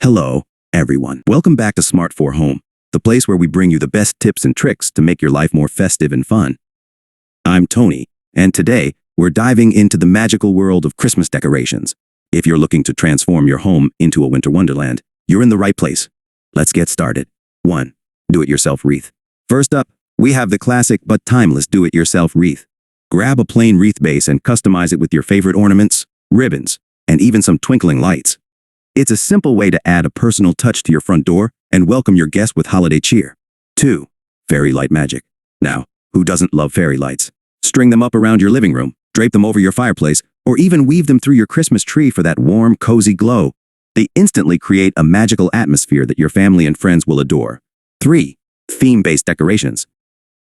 Hello, everyone. Welcome back to Smart for Home, the place where we bring you the best tips and tricks to make your life more festive and fun. I'm Tony, and today we're diving into the magical world of Christmas decorations. If you're looking to transform your home into a winter wonderland, you're in the right place. Let's get started. 1. Do-it-yourself wreath. First up, we have the classic but timeless do-it-yourself wreath. Grab a plain wreath base and customize it with your favorite ornaments, ribbons, and even some twinkling lights. It's a simple way to add a personal touch to your front door and welcome your guests with holiday cheer. 2. Fairy light magic. Now, who doesn't love fairy lights? String them up around your living room, drape them over your fireplace, or even weave them through your Christmas tree for that warm, cozy glow. They instantly create a magical atmosphere that your family and friends will adore. 3. Theme-based decorations.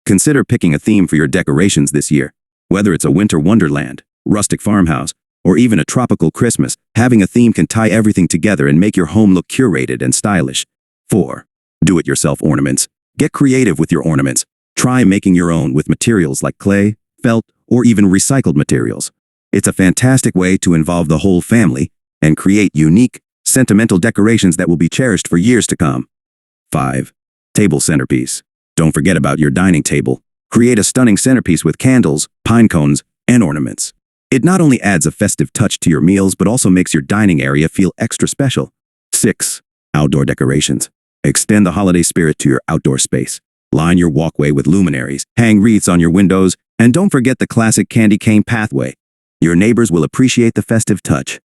Consider picking a theme for your decorations this year. Whether it's a winter wonderland, rustic farmhouse, or even a tropical Christmas, having a theme can tie everything together and make your home look curated and stylish. 4. Do-it-yourself ornaments. Get creative with your ornaments. Try making your own with materials like clay, felt, or even recycled materials. It's a fantastic way to involve the whole family and create unique, sentimental decorations that will be cherished for years to come. 5. Table centerpiece. Don't forget about your dining table. Create a stunning centerpiece with candles, pine cones, and ornaments. It not only adds a festive touch to your meals, but also makes your dining area feel extra special. 6. Outdoor decorations. Extend the holiday spirit to your outdoor space. Line your walkway with luminaries, hang wreaths on your windows, and don't forget the classic candy cane pathway. Your neighbors will appreciate the festive touch.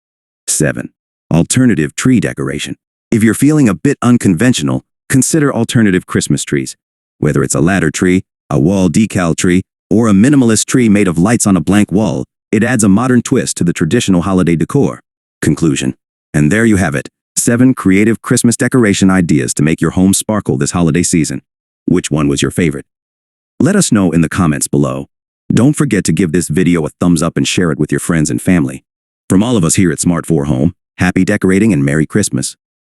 7. Alternative tree decoration. If you're feeling a bit unconventional, consider alternative Christmas trees. Whether it's a ladder tree, a wall decal tree, or a minimalist tree made of lights on a blank wall, it adds a modern twist to the traditional holiday decor. Conclusion. And there you have it, 7 creative Christmas decoration ideas to make your home sparkle this holiday season. Which one was your favorite? Let us know in the comments below. Don't forget to give this video a thumbs up and share it with your friends and family. From all of us here at Smart for Home, happy decorating and Merry Christmas.